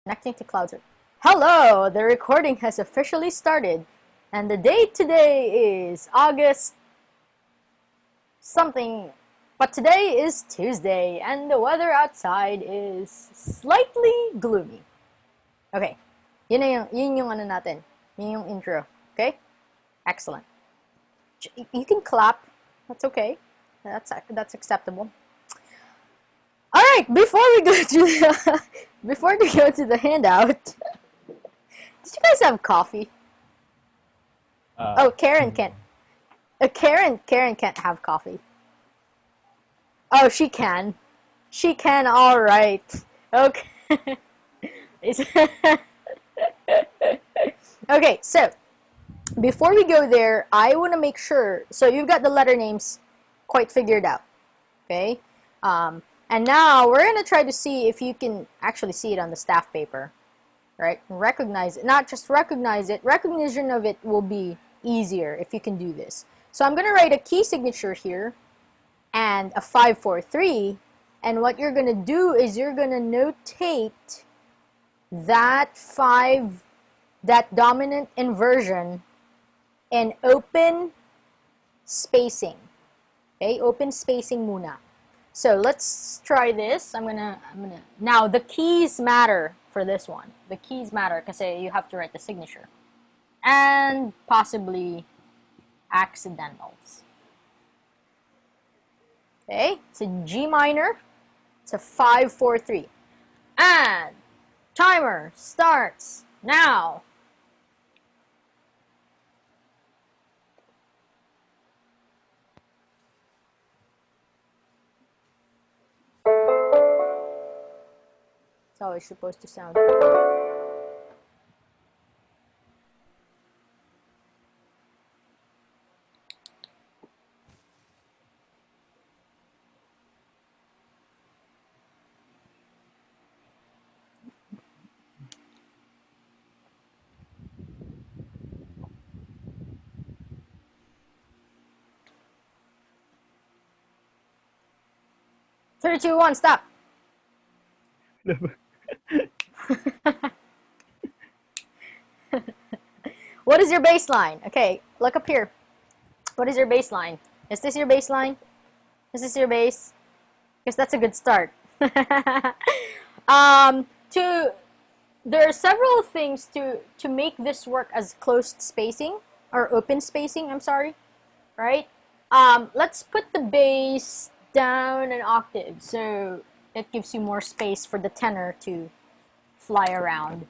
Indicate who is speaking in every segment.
Speaker 1: Connecting to clouds. Hello! The recording has officially started. And the date today is August something. But today is Tuesday, and the weather outside is slightly gloomy. Okay. Yun yung ano natin. Yun yung intro. Okay? Excellent. You can clap. That's okay. That's acceptable. All right, before we go to the handout, did you guys have coffee? Oh, Karen can't. Karen can't have coffee. Oh, she can. She can. All right. Okay. Okay. So before we go there, I want to make sure. So you've got the letter names quite figured out. Okay. And now we're going to try to see if you can actually see it on the staff paper, right? Recognize it. Not just recognize it. Recognition of it will be easier if you can do this. So I'm going to write a key signature here and a 543. And what you're going to do is you're going to notate that dominant inversion in open spacing. Okay? Open spacing muna. So let's try this. Now the keys matter for this one. The keys matter because you have to write the signature. And possibly accidentals. Okay, it's a G minor. It's a 543. And timer starts now. It's always supposed to sound. Three, two, one, stop. What is your baseline? Okay, look up here. What is your baseline? Is this your baseline? Is this your base? Because that's a good start. There are several things to make this work as closed spacing or open spacing. I'm sorry, right? Let's put the bass down an octave so it gives you more space for the tenor to fly around.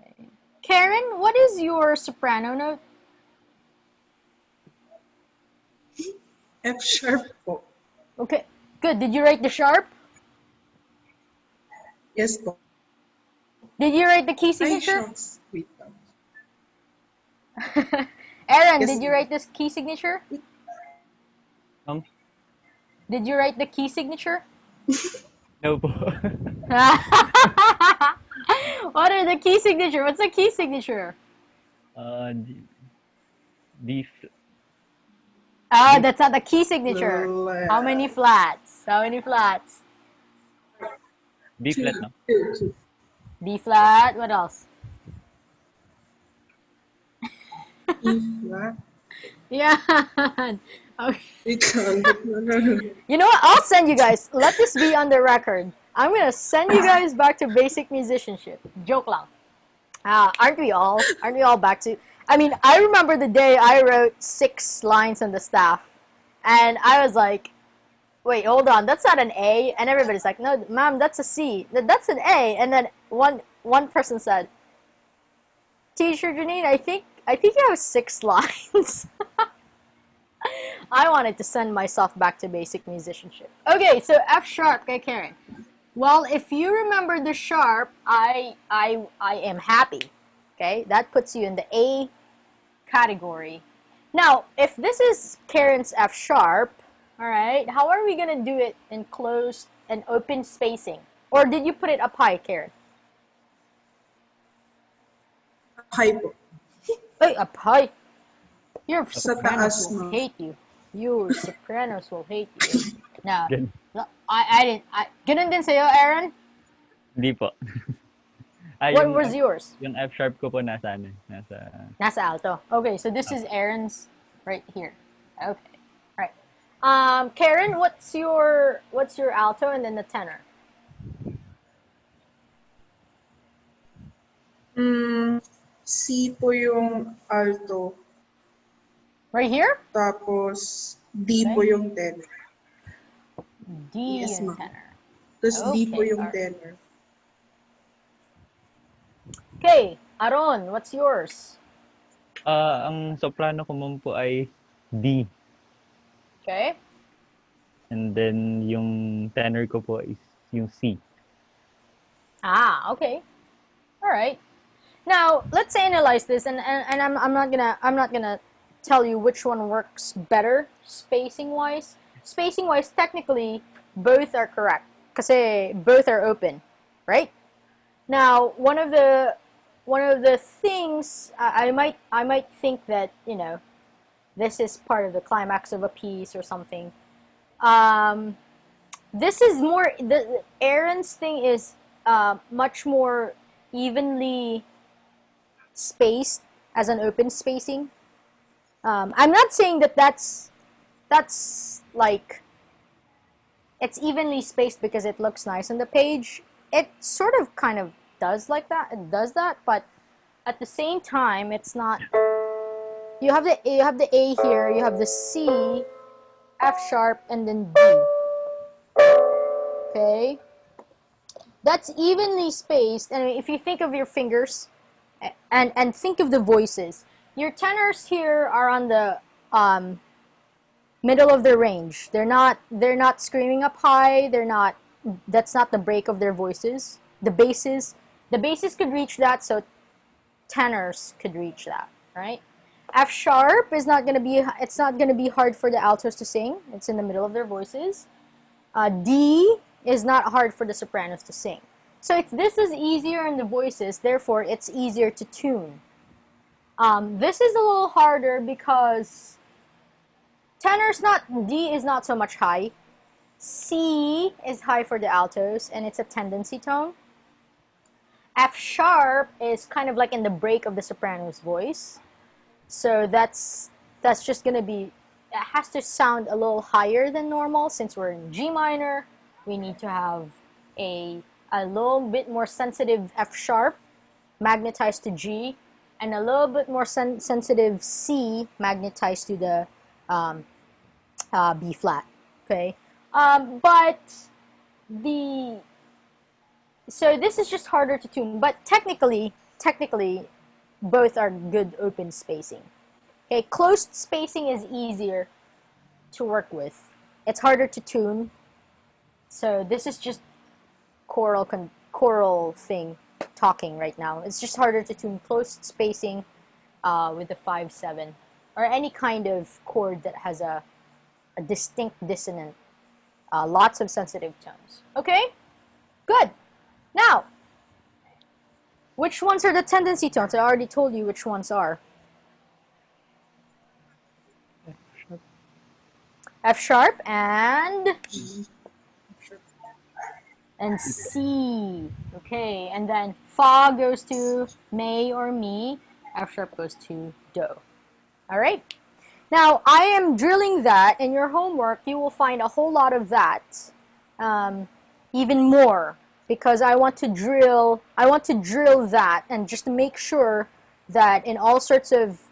Speaker 1: Okay. Karen, what is your soprano note?
Speaker 2: F sharp po.
Speaker 1: Okay, good. Did you write the sharp?
Speaker 2: Yes po.
Speaker 1: Did you write the key
Speaker 2: Ay,
Speaker 1: signature?
Speaker 2: shucks. Wait lang.
Speaker 1: Aaron,
Speaker 2: Yes,
Speaker 1: did you write this key signature? Did you write the key signature?
Speaker 3: No po.
Speaker 1: What are the key signature? What's a key signature?
Speaker 3: D
Speaker 1: Oh, that's not the key signature. How many flats? How many flats?
Speaker 3: B flat no?
Speaker 2: Two.
Speaker 1: B flat. What else?
Speaker 2: E flat.
Speaker 1: Yeah. Okay.
Speaker 2: Wait lang.
Speaker 1: You know what? I'll send you guys. Let this be on the record. I'm gonna send you guys back to basic musicianship. Joke lang. Aren't we all? Aren't we all back to? I mean, I remember the day I wrote 6 lines on the staff, and I was like, "Wait, hold on, that's not an A." And everybody's like, "No, ma'am, that's a C. That's an A." And then one person said, "Teacher Janine, I think you have 6 lines." I wanted to send myself back to basic musicianship. Okay, so F sharp, okay, Karen. Well, if you remember the sharp, I am happy. Okay, that puts you in the A category. Now, if this is Karen's F sharp, all right, how are we gonna do it in closed and open spacing? Or did you put it up high, Karen?
Speaker 2: High po.
Speaker 1: Hey, up high. Your
Speaker 2: Sa
Speaker 1: sopranos
Speaker 2: taas,
Speaker 1: will
Speaker 2: no?
Speaker 1: hate you. Your sopranos will hate you. No,
Speaker 3: Gan-
Speaker 1: I didn't. Ganun din sa'yo, Aaron?
Speaker 3: Hindi po. Ah,
Speaker 1: What was yours?
Speaker 3: yung F sharp ko po nasa ano, nasa
Speaker 1: Nasa alto. Okay, so this is Aaron's right here. Okay. All right. Karen, what's your alto and then the tenor?
Speaker 2: C po yung alto.
Speaker 1: Right here?
Speaker 2: Tapos D po
Speaker 1: Okay.
Speaker 2: yung tenor.
Speaker 1: D
Speaker 2: Yes,
Speaker 1: and
Speaker 2: ma'am.
Speaker 1: tenor.
Speaker 2: Tapos D po
Speaker 1: Okay,
Speaker 2: yung
Speaker 1: alright.
Speaker 2: tenor.
Speaker 1: Okay, Aaron, what's yours?
Speaker 3: ang soprano ko ma'am po ay D.
Speaker 1: Okay.
Speaker 3: And then yung tenor ko po is yung C.
Speaker 1: Ah, okay. All right. Now let's analyze this, and I'm not gonna tell you which one works better spacing wise. Spacing wise, technically, both are correct because both are open, right? Now one of the things I might think that this is part of the climax of a piece or something. This is more the Aaron's thing is much more evenly spaced as an open spacing. I'm not saying that that's like it's evenly spaced because it looks nice on the page. It sort of kind of does like that. It does that, but at the same time, it's not. You have the A here. You have the C, F sharp, and then D. Okay, that's evenly spaced. And if you think of your fingers, and think of the voices, your tenors here are on the middle of their range. They're not screaming up high. That's not the break of their voices. The basses could reach that, so tenors could reach that, right? F sharp is not gonna be. It's not gonna be hard for the altos to sing. It's in the middle of their voices. D is not hard for the sopranos to sing. So this is easier in the voices. Therefore, it's easier to tune. This is a little harder because D is not so much high. C is high for the altos, and it's a tendency tone. F sharp is kind of like in the break of the soprano's voice. So that's just gonna be, it has to sound a little higher than normal since we're in G minor. We need to have a little bit more sensitive F sharp magnetized to G, and a little bit more sensitive C magnetized to the B flat. Okay, but so this is just harder to tune. But technically, both are good open spacing. Okay, closed spacing is easier to work with. It's harder to tune. So this is just choral thing talking right now. It's just harder to tune closed spacing with the 5/7 or any kind of chord that has a distinct dissonant. Lots of sensitive tones. Okay, good. Now, which ones are the tendency tones? I already told you which ones are. F sharp and C. Okay, and then fa goes to may or mi. F sharp goes to do. All right. Now I am drilling that. In your homework, you will find a whole lot of that, even more, because I want to drill that, and just to make sure that in all sorts of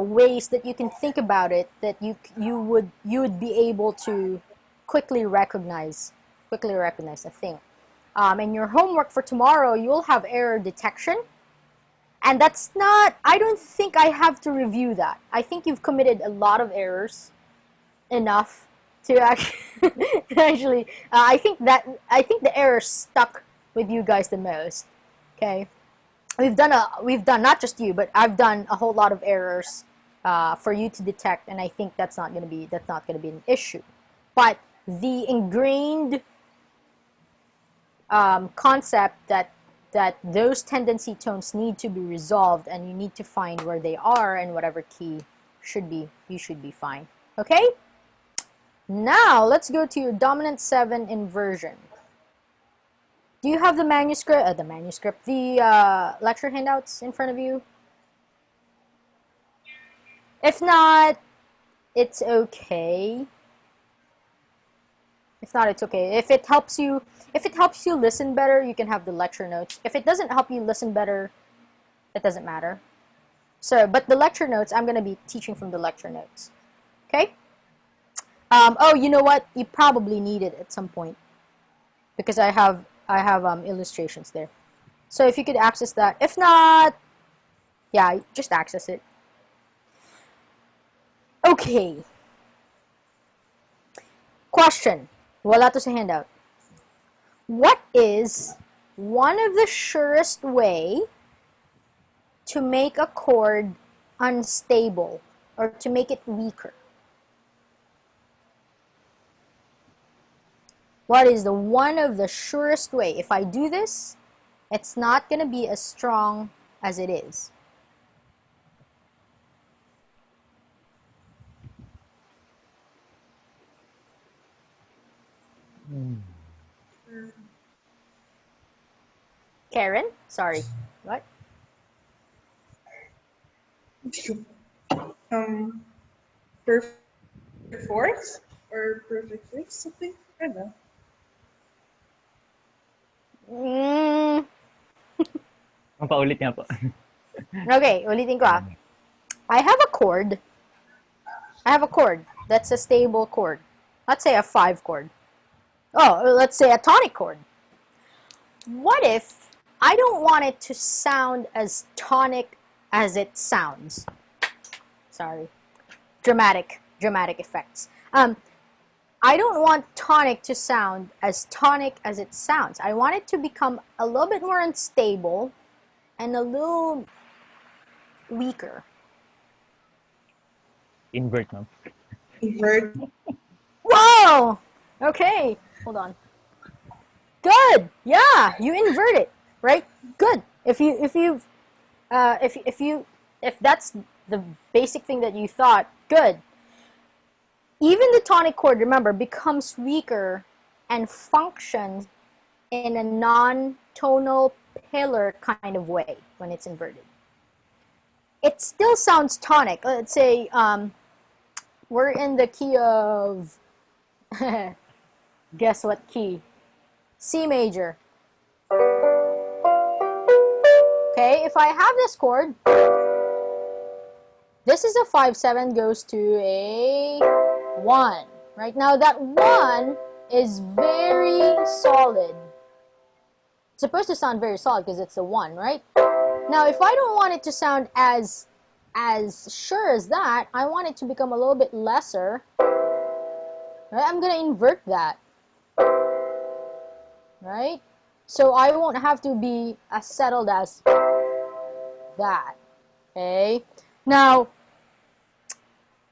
Speaker 1: ways that you can think about it, that you would be able to quickly recognize a thing. In your homework for tomorrow, you'll have error detection, and that's not. I don't think I have to review that. I think you've committed a lot of errors, enough to actually. I think the error stuck with you guys the most. Okay. We've done not just you, but I've done a whole lot of errors for you to detect, and I think that's not going to be an issue. But the ingrained concept that those tendency tones need to be resolved, and you need to find where they are and whatever key you should be fine. Okay. Now let's go to your dominant 7 inversion. Do you have the the lecture handouts in front of you? If not, it's okay. If not, it's okay. If it helps you listen better, you can have the lecture notes. If it doesn't help you listen better, it doesn't matter. So, but the lecture notes, I'm going to be teaching from the lecture notes. Okay? Oh, you know what? You probably need it at some point because I have illustrations there. So if you could access that. If not, yeah, just access it. Okay. Question. Wala to sa handout. What is one of the surest way to make a chord unstable or to make it weaker? What is the one of the surest way? If I do this, it's not going to be as strong as it is. Karen? Sorry. What?
Speaker 2: Perfect fourth or perfect fifth, something. I don't know.
Speaker 3: Paulit nga po.
Speaker 1: Okay, ulitin ko ah. I have a chord that's a stable chord. Let's say a 5 chord. Oh, let's say a tonic chord. What if I don't want it to sound as tonic as it sounds? Sorry. Dramatic effects. I don't want tonic to sound as tonic as it sounds. I want it to become a little bit more unstable and a little weaker.
Speaker 3: Invert, ma'am.
Speaker 2: Invert.
Speaker 1: Whoa! Okay, hold on. Good. Yeah, you invert it, right? Good. If that's the basic thing that you thought, good. Even the tonic chord, remember, becomes weaker and functions in a non-tonal pillar kind of way when it's inverted. It still sounds tonic. Let's say we're in the key of guess what key? C major. Okay, if I have this chord, this is a 5/7 goes to a 1. Right now, that 1 is very solid. It's supposed to sound very solid because it's a 1, right? Now, if I don't want it to sound as sure as that, I want it to become a little bit lesser. Right? I'm going to invert that. Right? So I won't have to be as settled as that. Okay? Now,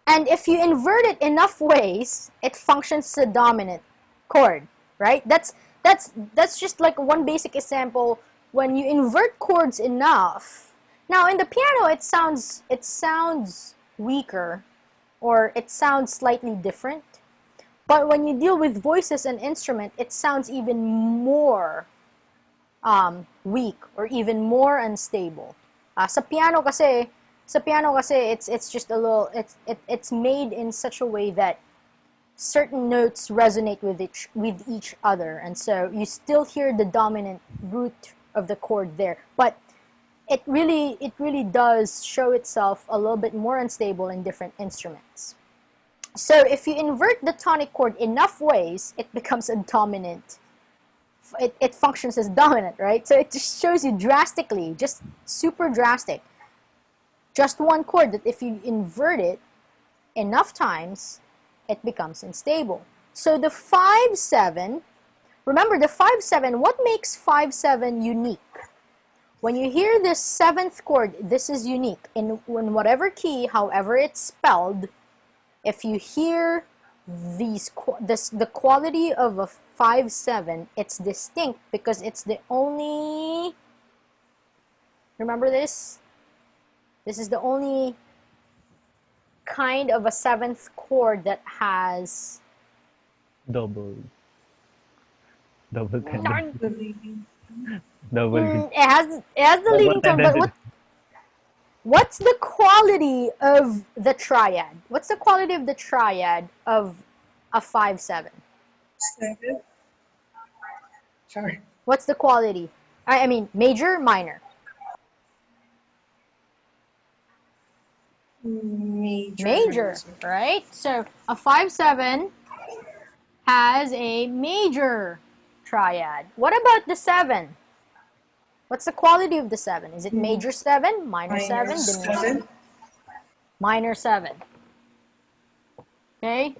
Speaker 1: and if you invert it enough ways, it functions as a dominant chord, right? That's just like one basic example. When you invert chords enough, now in the piano it sounds weaker, or it sounds slightly different. But when you deal with voices and instrument, it sounds even more weak or even more unstable. Sa piano kasi it's just a little it's made in such a way that certain notes resonate with each other, and so you still hear the dominant root of the chord there, but it really does show itself a little bit more unstable in different instruments. So if you invert the tonic chord enough ways, it becomes a dominant. It functions as dominant, right? So it just shows you drastically, just super drastic. Just one chord that if you invert it enough times, it becomes unstable. So the 5/7, remember the 5/7, what makes 5/7 unique? When you hear this 7th chord, this is unique. In whatever key, however it's spelled, if you hear the quality of a 5/7, it's distinct because it's the only, remember this? This is the only kind of a 7th chord that has
Speaker 3: Double. Double tendency.
Speaker 2: The leading.
Speaker 3: Double.
Speaker 1: It has the
Speaker 3: Double
Speaker 1: leading tone, but
Speaker 3: tendency.
Speaker 1: what's the quality of the triad? What's the quality of the triad of a 5/7?
Speaker 2: 7. Sorry.
Speaker 1: What's the quality? I mean, major, minor. Major, right? So a 5/7 has a major triad. What about the 7? What's the quality of the 7? Is it major 7, minor 7, diminished 7? Minor 7. Okay?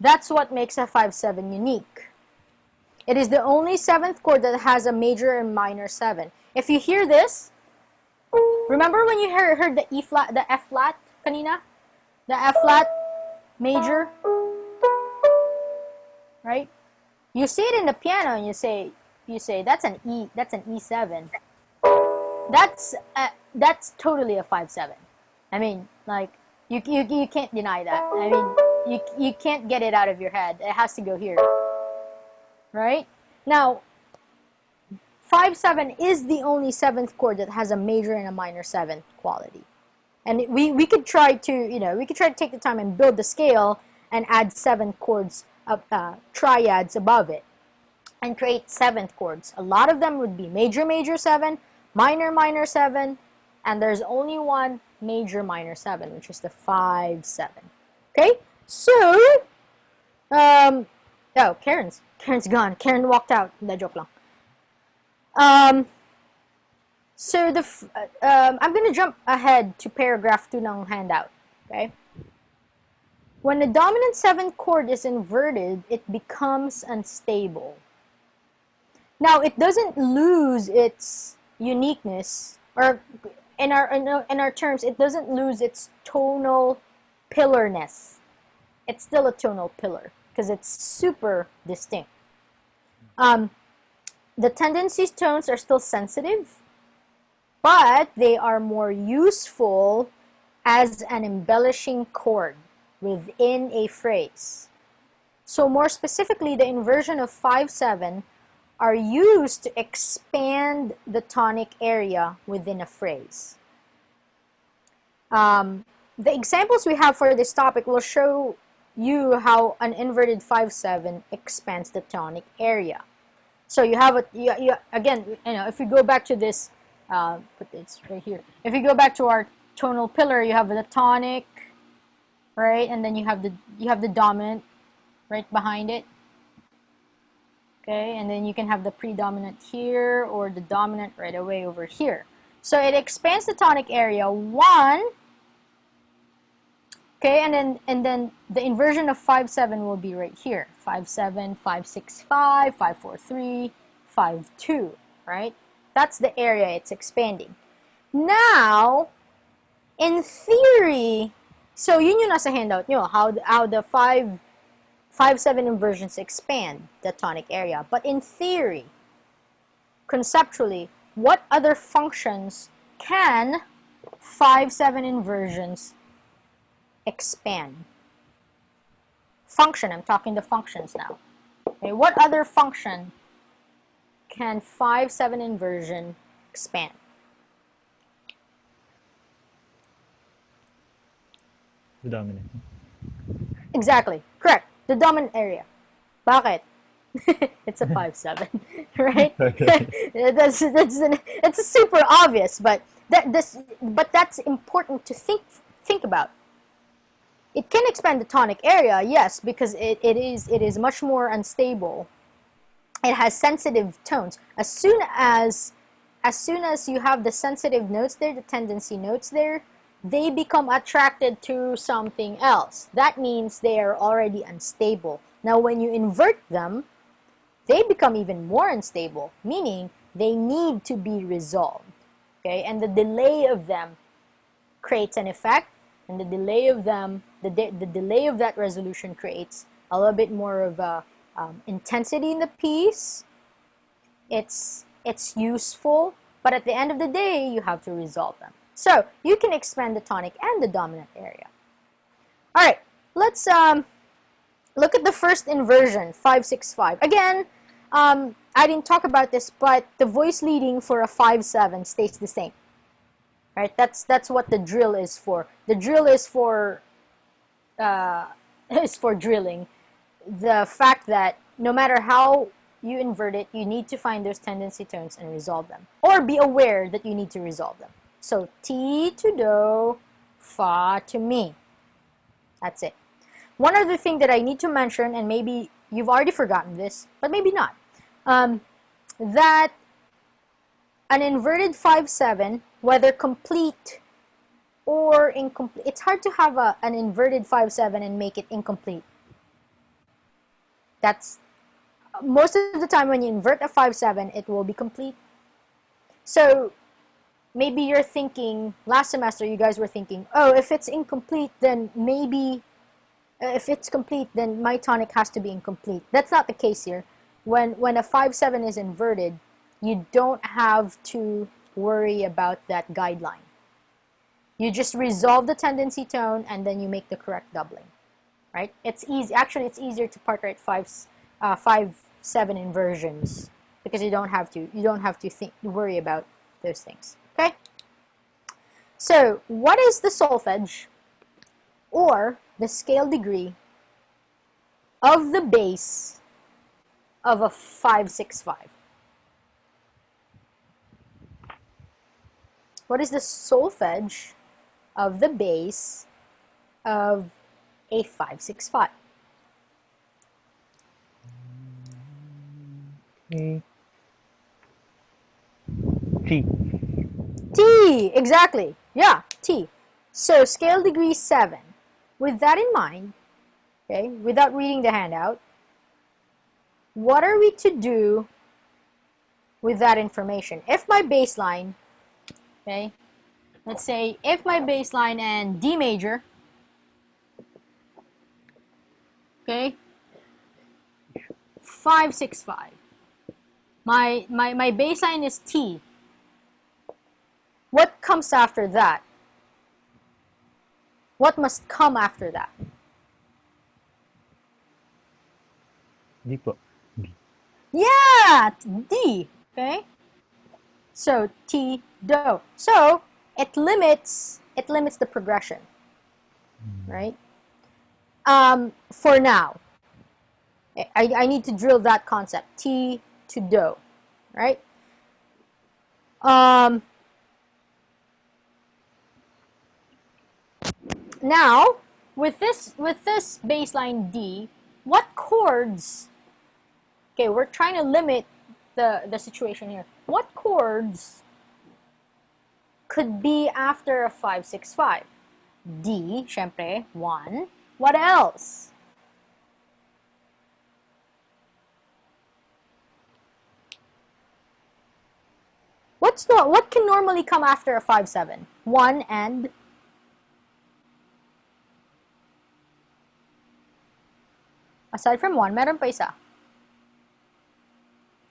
Speaker 1: That's what makes a 5/7 unique. It is the only 7th chord that has a major and minor 7. If you hear this, remember when you heard the E flat, the F flat kanina? The F flat major? Right? You see it in the piano and you say that's an E7. That's totally a 5/7. I mean, like you can't deny that. I mean, you can't get it out of your head. It has to go here. Right? Now, 5/7 is the only 7th chord that has a major and a minor 7th quality. And we could try to take the time and build the scale and add 7 chords of triads above it and create 7th chords. A lot of them would be major major 7, minor minor 7, and there's only one major minor 7, which is the 5/7. Okay? So oh, Karen's gone. Karen walked out. Hindi, joke lang. So I'm gonna jump ahead to paragraph 2 ng handout. Okay? When the dominant 7th chord is inverted, it becomes unstable. Now, it doesn't lose its uniqueness, or in our terms, it doesn't lose its tonal pillarness. It's still a tonal pillar because it's super distinct. The tendencies tones are still sensitive, but they are more useful as an embellishing chord within a phrase. So more specifically, the inversion of 5/7 are used to expand the tonic area within a phrase. The examples we have for this topic will show you how an inverted 5/7 expands the tonic area. So you have again, if we go back to this, put this right here. If you go back to our tonal pillar, you have the tonic, right, and then you have the dominant right behind it. Okay, and then you can have the predominant here or the dominant right away over here. So it expands the tonic area 1. Okay, and then the inversion of 5/7 will be right here. 5/7, 5/6/5, 5/4/3, 5/2, right? That's the area it's expanding. Now, in theory, so yun yung nasa handout nyo, how the 5/7 inversions expand the tonic area. But in theory, conceptually, what other functions can 5/7 inversions expand? Function, I'm talking the functions now. Okay, what other function can 5/7 inversion expand?
Speaker 3: The dominant.
Speaker 1: Exactly, correct. The dominant area. Bakit? It's a 5/7, right? It's super obvious, but that's important to think about. It can expand the tonic area, yes, because it is much more unstable. It has sensitive tones. As soon as you have the sensitive notes there, the tendency notes there, they become attracted to something else. That means they are already unstable. Now, when you invert them, they become even more unstable, meaning they need to be resolved. Okay, and the delay of them creates an effect, and the delay of them, the delay of that resolution creates a little bit more of a intensity in the piece. It's useful, but at the end of the day, you have to resolve them. So you can expand the tonic and the dominant area. All right, let's look at the first inversion, 5/6/5. Again, I didn't talk about this, but the voice leading for a 5/7 stays the same. Right? That's what the drill is for. The drill is for is for drilling. The fact that no matter how you invert it, you need to find those tendency tones and resolve them, or be aware that you need to resolve them. So Ti to Do, Fa to Mi. That's it. One other thing that I need to mention, and maybe you've already forgotten this, but maybe not, that an inverted 5/7, whether complete or incomplete, it's hard to have an inverted 5/7 and make it incomplete. That's most of the time when you invert a 5/7, it will be complete. So maybe you're thinking, last semester you guys were thinking, oh, if it's incomplete, then maybe, if it's complete, then my tonic has to be incomplete. That's not the case here. When a 5/7 is inverted, you don't have to worry about that guideline. You just resolve the tendency tone and then you make the correct doubling, right? It's easy. Actually, it's easier to part write 5/7 inversions because you don't have to worry about those things. Okay. So, what is the solfege or the scale degree of the bass of a 5/6/5? What is the solfege of the bass of a 5/6/5?
Speaker 3: Okay. T.
Speaker 1: T, exactly. Yeah, T. So scale degree 7. With that in mind, okay, without reading the handout, what are we to do with that information? If my baseline, okay, let's say if my baseline and D major, okay, 5/6/5. My baseline is T. What comes after that? What must come after that?
Speaker 3: D po.
Speaker 1: Yeah, D. Okay. So T, Do. So it limits the progression, right? For now, I need to drill that concept. T to Do, right? Now, with this baseline D, what chords? Okay, we're trying to limit the situation here. What chords could be after a 5/6/5? D, syempre, 1. What else? What can normally come after a 5/7? 1 and aside from 1, meron pa isa.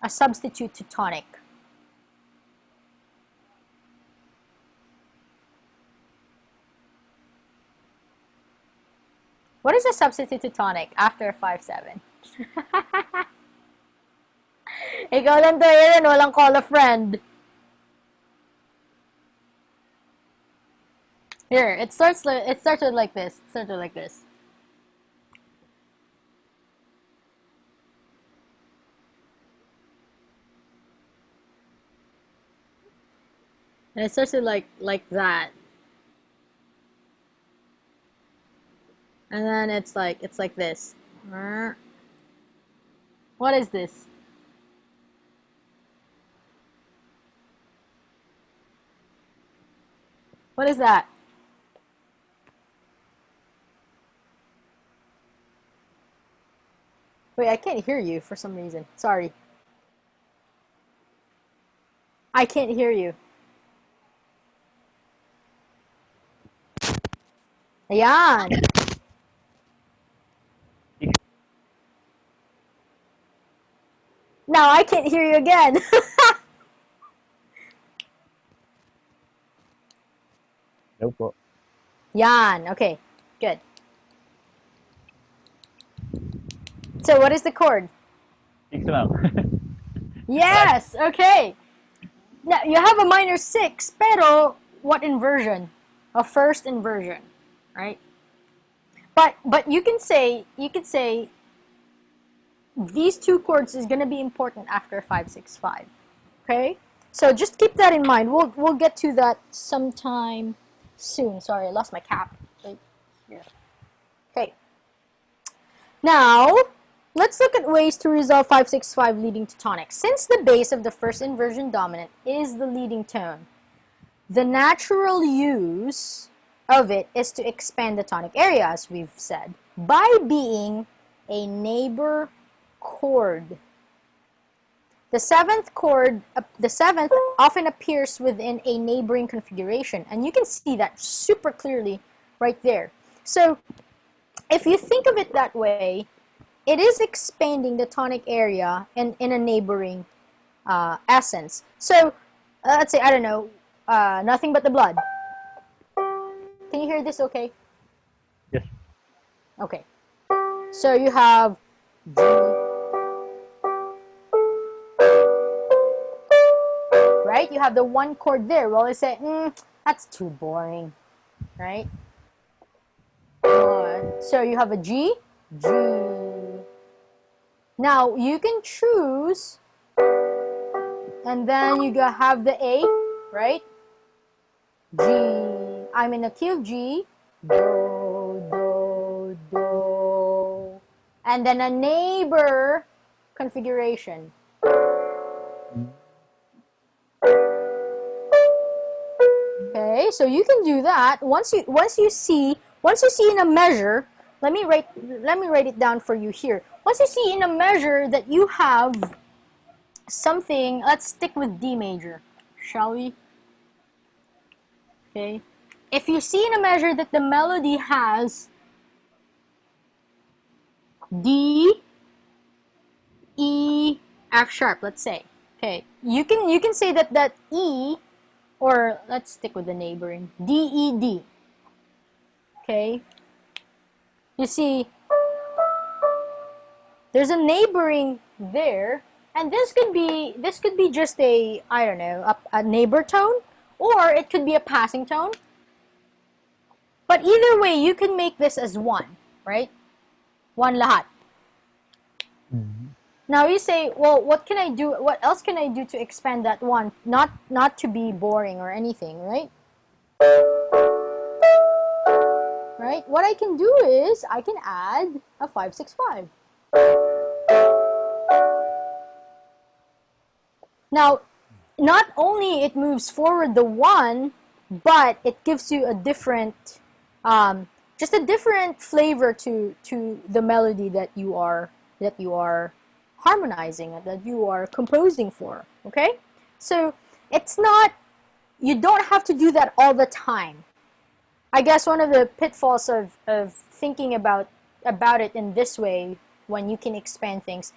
Speaker 1: A substitute to tonic. What is a substitute to tonic after a 5/7? Ikaw lang to, Aaron. Walang call a friend. Here, it starts with like this. It started like this. And it starts with like that. And then it's like this. What is this? What is that? Wait, I can't hear you for some reason. Sorry. I can't hear you. Ayan. Now I can't hear you again.
Speaker 3: Hello po.
Speaker 1: Yan. Okay. Good. So what is the chord?
Speaker 3: 6 lang.
Speaker 1: Yes, okay. Now, you have a minor 6, pero what inversion? A first inversion, right? But you can say these two chords is gonna be important after 565. Okay? So just keep that in mind. We'll get to that sometime soon. Sorry, I lost my cap right here. Okay. Now, let's look at ways to resolve 565 leading to tonic. Since the bass of the first inversion dominant is the leading tone, the natural use of it is to expand the tonic area, as we've said, by being a neighbor chord. The seventh chord, the seventh often appears within a neighboring configuration, and you can see that super clearly right there. So, if you think of it that way, it is expanding the tonic area in a neighboring essence. So, let's say, I don't know, Nothing But the Blood. Can you hear this okay?
Speaker 3: Yes.
Speaker 1: Okay. So you have G, right? You have the one chord there. Well, I say, that's too boring, right? So you have a G, G. Now you can choose, and then you have the A, right? G. I'm in a key of G, do, do, do, and then a neighbor configuration. Okay, so you can do that. Once you see in a measure, let me write it down for you here. Once you see in a measure that you have something, let's stick with D major, shall we? Okay. If you see in a measure that the melody has D, E, F sharp, let's say. Okay. You can say that E, or let's stick with the neighboring, D, E, D. Okay. You see, there's a neighboring there, and this could be just a, I don't know, a neighbor tone, or it could be a passing tone. But either way, you can make this as one, right? One lahat. Now you say, well, what can I do? What else can I do to expand that one? Not to be boring or anything, right? Right? What I can do is I can add a 565. Now, not only it moves forward the one, but it gives you a different, just a different flavor to the melody that you are harmonizing, that you are composing for. Okay, so it's not, you don't have to do that all the time. I guess one of the pitfalls of thinking about it in this way, when you can expand things,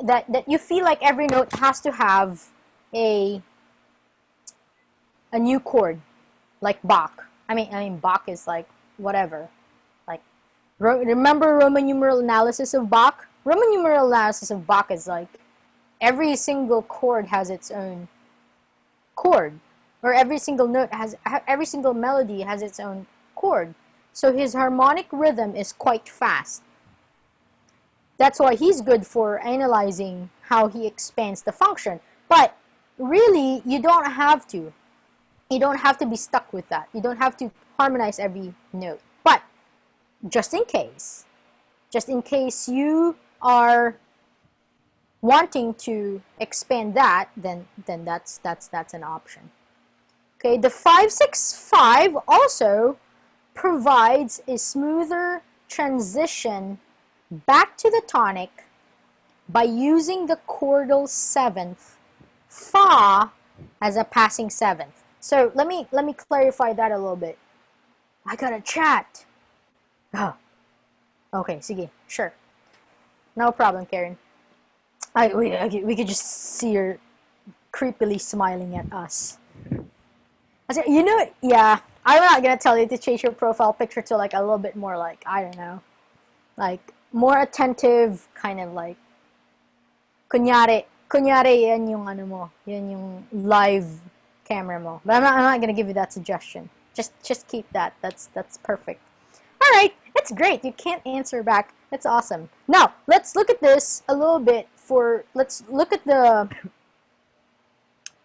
Speaker 1: that you feel like every note has to have a new chord, like Bach. I mean Bach is like whatever. Like, remember Roman numeral analysis of Bach? Roman numeral analysis of Bach is like every single chord has its own chord, or every single melody has its own chord. So his harmonic rhythm is quite fast. That's why he's good for analyzing how he expands the function. But really, you don't have to. You don't have to be stuck with that. You don't have to harmonize every note. But just in case you are wanting to expand that, then that's an option. Okay, the 565 also provides a smoother transition back to the tonic by using the chordal seventh, Fa, as a passing seventh. So let me clarify that a little bit. I got a chat. Oh. Okay, sige, sure. No problem, Karen. We could just see her creepily smiling at us. I said, yeah, I'm not gonna tell you to change your profile picture to like a little bit more like, I don't know, like more attentive, kind of like kunyari, kunyari yan yung ano mo, yan yung live camera mo. But I'm not gonna give you that suggestion. Just keep that. That's perfect. All right, that's great. You can't answer back. That's awesome. Now let's look at this a little bit. Let's look at the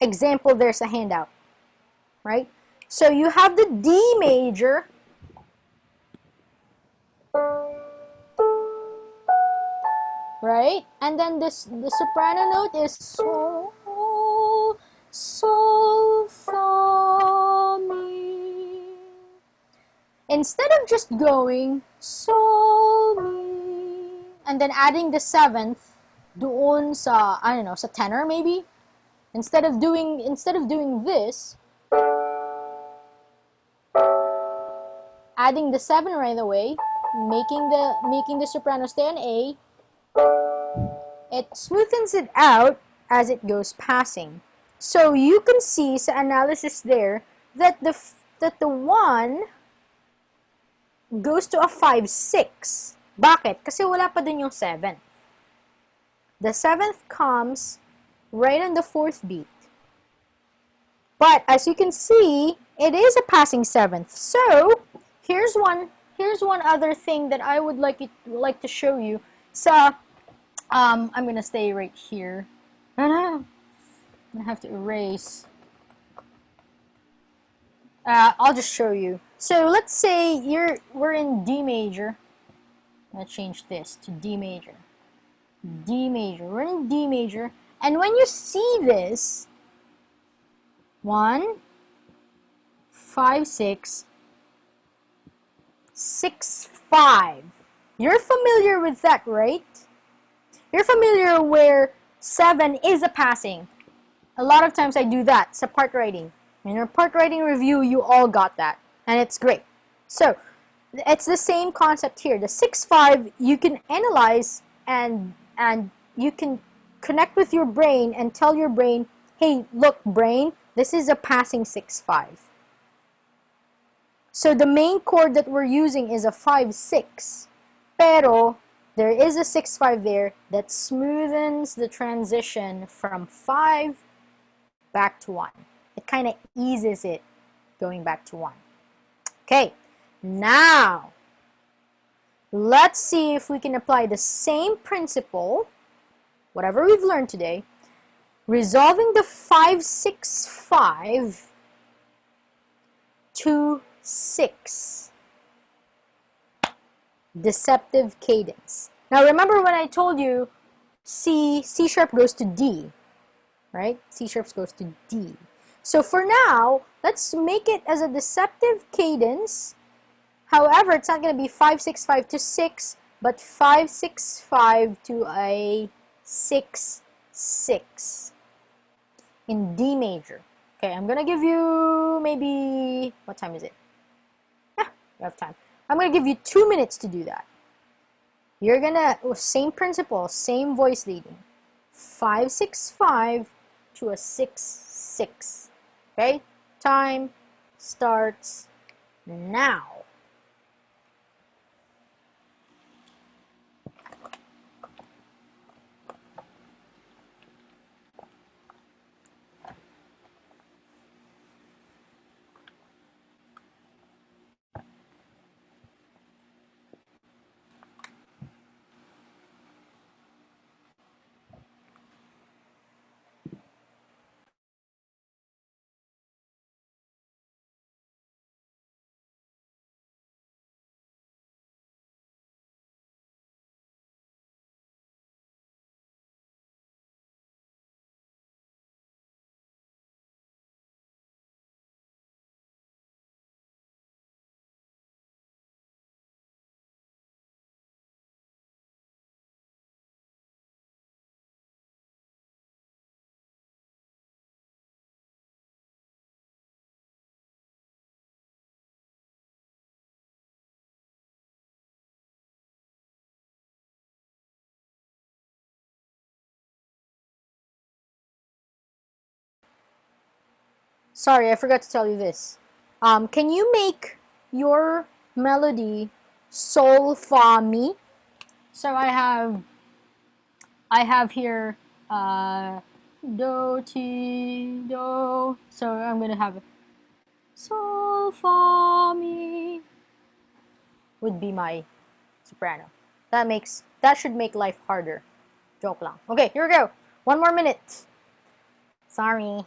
Speaker 1: example. There's a handout, right? So you have the D major. Right? And then the soprano note is sol, sol, fa, mi. Instead of just going sol, mi, and then adding the seventh doon sa, I don't know, sa tenor maybe? Instead of doing this, adding the 7 right away, making the soprano stay on A, it smoothens it out as it goes passing. So you can see sa analysis there that the 1 goes to a 5-6. Bakit? Kasi wala pa dun yung 7th. The 7th comes right on the 4th beat. But as you can see, it is a passing 7th. So here's one other thing that I would like to show you. I'm gonna stay right here. I'm gonna have to erase. I'll just show you. So let's say we're in D major. I'm gonna change this to D major. D major. We're in D major, and when you see this, 1, 5, 6, 6, 5. You're familiar with that, right? You're familiar where 7 is a passing. A lot of times I do that. Sa part writing. In your part writing review, you all got that. And it's great. So, it's the same concept here. The 6-5, you can analyze and you can connect with your brain and tell your brain, hey, look, brain, this is a passing 6-5. So the main chord that we're using is a 5-6. Pero there is a 6-5 there that smoothens the transition from 5 back to 1. It kind of eases it going back to 1. Okay, now let's see if we can apply the same principle, whatever we've learned today, resolving the 5-6-5 to 6. Deceptive cadence. Now remember when I told you C sharp goes to D, right? C sharp goes to D. So for now, let's make it as a deceptive cadence. However, it's not going to be 5-6-5 to 6, but 5-6-5 to a 6-6 in D major. Okay, I'm going to give you maybe, what time is it? Yeah, we have time. I'm going to give you 2 minutes to do that. You're going to, same principle, same voice leading. 5-6-5 to a 6-6. Okay? Time starts now. Sorry, I forgot to tell you this. Can you make your melody sol fa mi? So I have here Do, ti, do. So I'm gonna have sol, fa, mi would be my soprano. That should make life harder. Joke lang. Okay, here we go. 1 more minute. Sorry.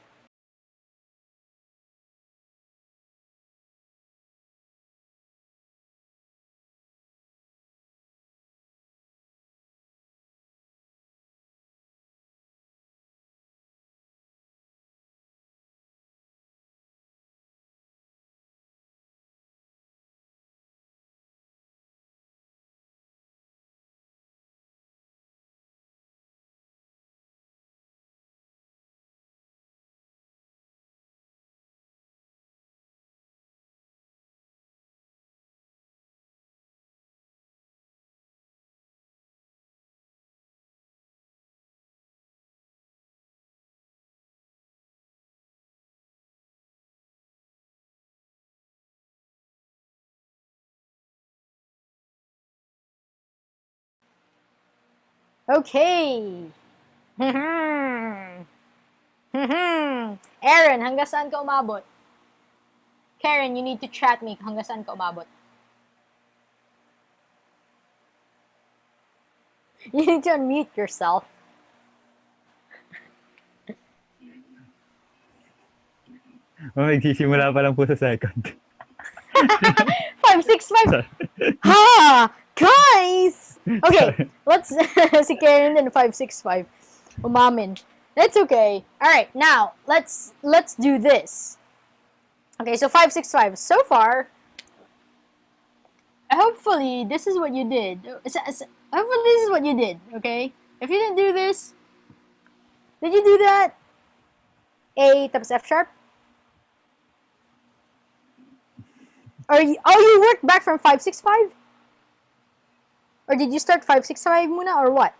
Speaker 1: Okay. Aaron, hanggang saan ka umabot? Karen, you need to chat me hanggang saan ka umabot. You need to unmute yourself.
Speaker 3: Magsisimula pa lang po sa second.
Speaker 1: 5, 6, 5. Ha! Guys! Okay, let's si Karen then 5, 6, 5. Umamin. That's okay. Alright, now let's do this. Okay, so 5, 6, 5. So far, hopefully this is what you did. Hopefully this is what you did, okay? If you didn't do this, did you do that? A tapos F sharp? Or you worked back from 5, 6, 5? Or did you start 5, 6, 5 muna or what?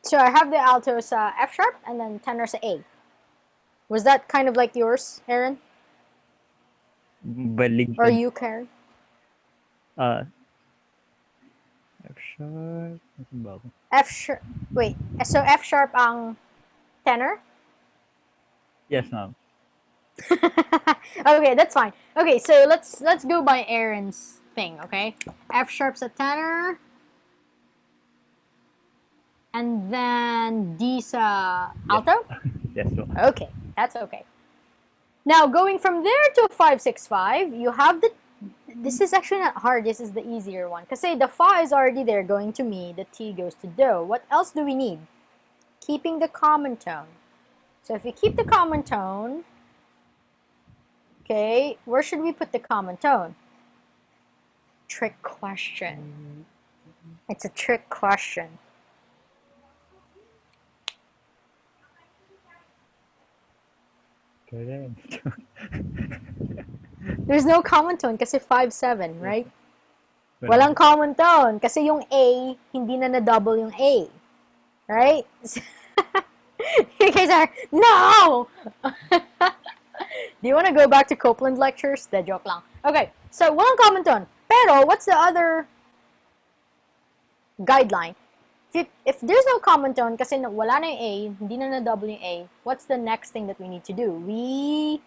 Speaker 1: So I have the alto sa F sharp and then tenor sa A. Was that kind of like yours, Aaron?
Speaker 3: Balig.
Speaker 1: Or you, Karen?
Speaker 3: F sharp. Nasaan ba ako?
Speaker 1: F sharp. Wait, so F sharp ang tenor?
Speaker 3: Yes, ma'am.
Speaker 1: Okay, that's fine. Okay, so let's go by Aaron's thing, okay? F sharp's a tenor. And then D sa alto?
Speaker 3: Yes, ma'am.
Speaker 1: Okay, that's okay. Now, going from there to 5, 6, 5, you have the... This is actually not hard. This is the easier one. Because say the fa is already there going to mi, the T goes to do. What else do we need? Keeping the common tone. So if we keep the common tone, okay, where should we put the common tone? Trick question. It's a trick question.
Speaker 3: Correct.
Speaker 1: There's no common tone kasi 5, 7, right? Walang common tone kasi yung A, hindi na na-double yung A. Right? You guys are, no! Do you want to go back to Copeland lectures? De joke lang. Okay, so walang common tone. Pero, what's the other guideline? If there's no common tone kasi wala na yung A, hindi na na-double yung A, what's the next thing that we need to do? We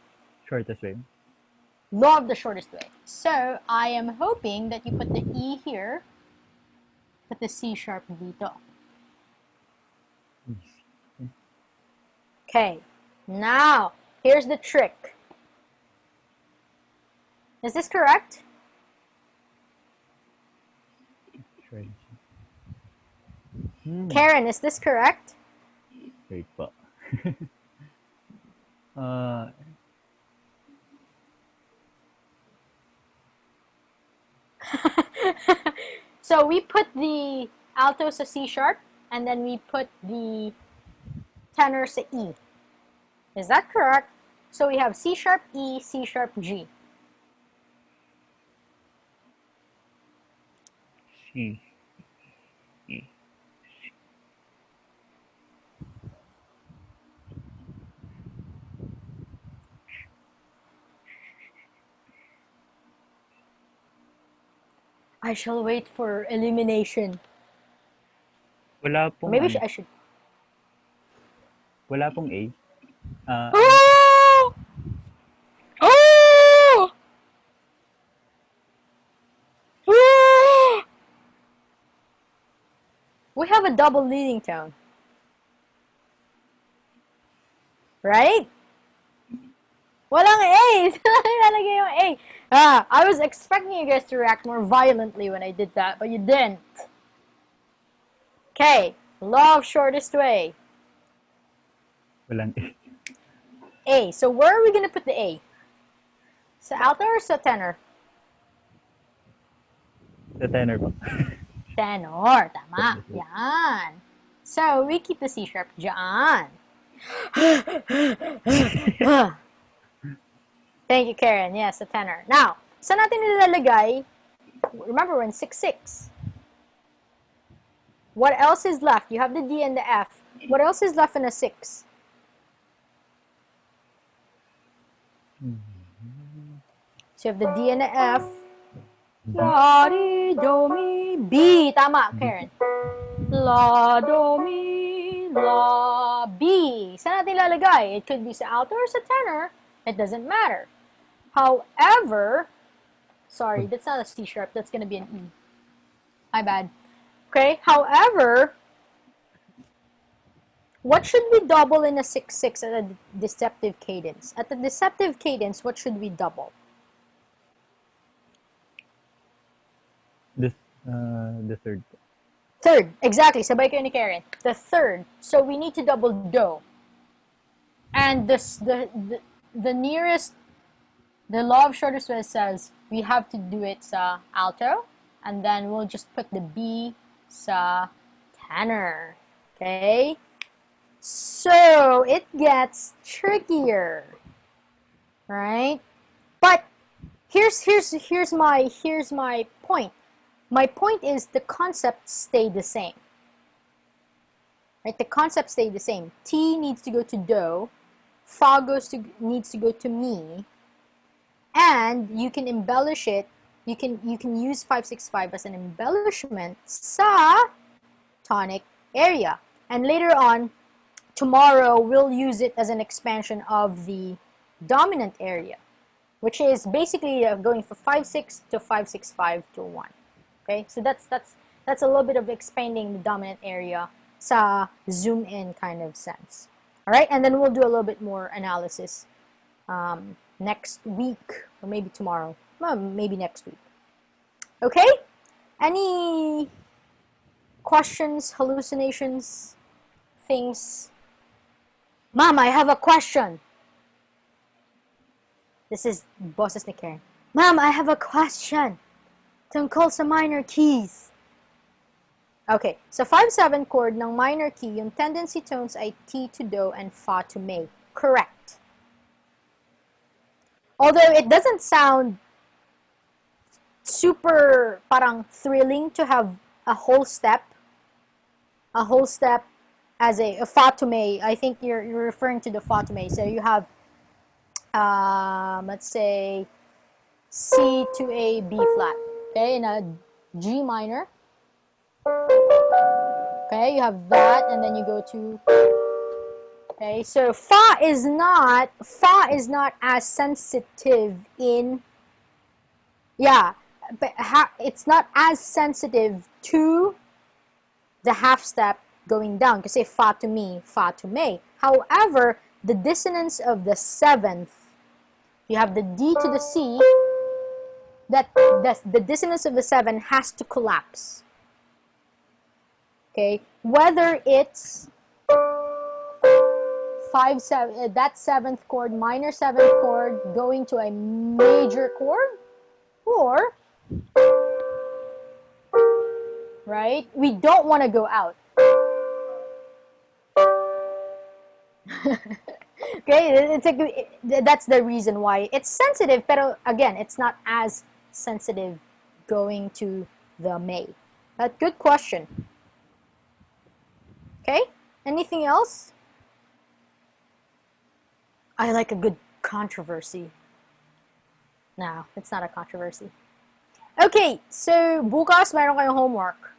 Speaker 3: Shortest way.
Speaker 1: law of the shortest way. So, I am hoping that you put the E here, put the C sharp dito. Okay, now, here's the trick. Is this correct? Karen, is this correct?
Speaker 3: Wait pa.
Speaker 1: So we put the alto sa C sharp, and then we put the tenor sa E. Is that correct? So we have C sharp E, C sharp G.
Speaker 3: C. E.
Speaker 1: I shall wait for elimination.
Speaker 3: Wala pong
Speaker 1: Maybe
Speaker 3: ano,
Speaker 1: I should.
Speaker 3: wala pong A. Ano?
Speaker 1: Oh! Oh! Oh! We have a double leading tone. Right? Walang A! Ilalagay yung A. I was expecting you guys to react more violently when I did that, but you didn't. Okay, law of shortest way.
Speaker 3: Walang A.
Speaker 1: A. So where are we gonna put the A? Sa alto or sa tenor?
Speaker 3: Sa tenor po.
Speaker 1: Tenor. Tama. Yan. So, we keep the C sharp dyan. Thank you, Karen. Yes, a tenor. Now, saan natin nilalagay? Remember, we're in 6-6. What else is left? You have the D and the F. What else is left in a 6? So you have the D and the F. La, di, do, mi, B. Tama, Karen. La, do, mi, la, B. Saan natin lalagay? It could be sa alto or sa tenor. It doesn't matter. However, sorry, that's not a C sharp. That's going to be an E. My bad. Okay, however, what should we double in a 6-6 at a deceptive cadence? At the deceptive cadence, what should we double?
Speaker 3: The third po.
Speaker 1: Third, exactly. Sabay kayo ni Karen. The third. So we need to double do. And the nearest, the law of shortest way says we have to do it sa alto, and then we'll just put the B sa tenor. Okay? So it gets trickier. Right? But here's my point. My point is the concepts stay the same. Right? The concepts stay the same. T needs to go to do, fa needs to go to mi, and you can embellish it. You can use 5-6-5 as an embellishment sa tonic area. And later on, tomorrow we'll use it as an expansion of the dominant area, which is basically going from 5-6 to 5-6-5 to 1. Okay, so that's a little bit of expanding the dominant area sa zoom in kind of sense. All right, and then we'll do a little bit more analysis next week or maybe tomorrow. Well, maybe next week. Okay, any questions, hallucinations, things? Mom, I have a question. This is Boses ni Karen. Mom, I have a question. Tungkol sa minor keys. Okay, so 5-7 chord ng minor key, yung tendency tones ay T to do and fa to may. Correct. Although it doesn't sound super parang thrilling to have a whole step as a fa to may. I think you're referring to the fa to may. So you have let's say C to A B flat. Okay, in a G minor. Okay, you have that, and then you go to. Okay, so fa is not as sensitive in. Yeah, but it's not as sensitive to the half step going down. Kasi fa to mi, fa to may. However, the dissonance of the seventh, you have the D to the C. The dissonance of the 7 has to collapse. Okay, whether it's 5-7, that 7th chord, minor 7th chord, going to a major chord, or right, we don't want to go out. Okay, that's the reason why it's sensitive, pero again, it's not as sensitive going to the may. But good question. Okay, anything else? I like a good controversy. No, it's not a controversy. Okay, so bukas meron kayong homework.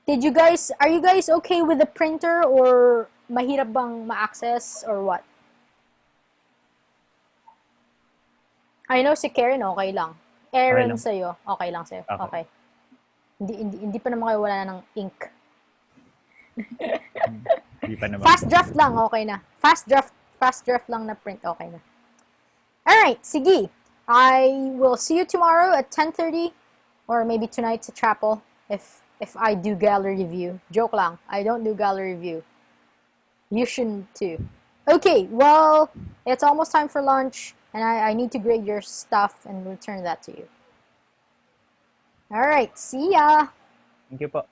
Speaker 1: Are you guys okay with the printer or mahirap bang ma-access or what? I know si Karen okay lang. Aaron
Speaker 3: lang.
Speaker 1: sa'yo, okay lang sa'yo.
Speaker 3: Okay.
Speaker 1: Okay. Hindi pa naman kayo wala na ng ink.
Speaker 3: Hindi pa naman.
Speaker 1: Fast draft lang, okay na. Fast draft lang na print, okay na. Alright, sige. I will see you tomorrow at 10:30 or maybe tonight sa chapel if I do gallery review. Joke lang. I don't do gallery review. You shouldn't too. Okay, well, it's almost time for lunch and I need to grade your stuff and return that to you. Alright, see ya!
Speaker 3: Thank you po.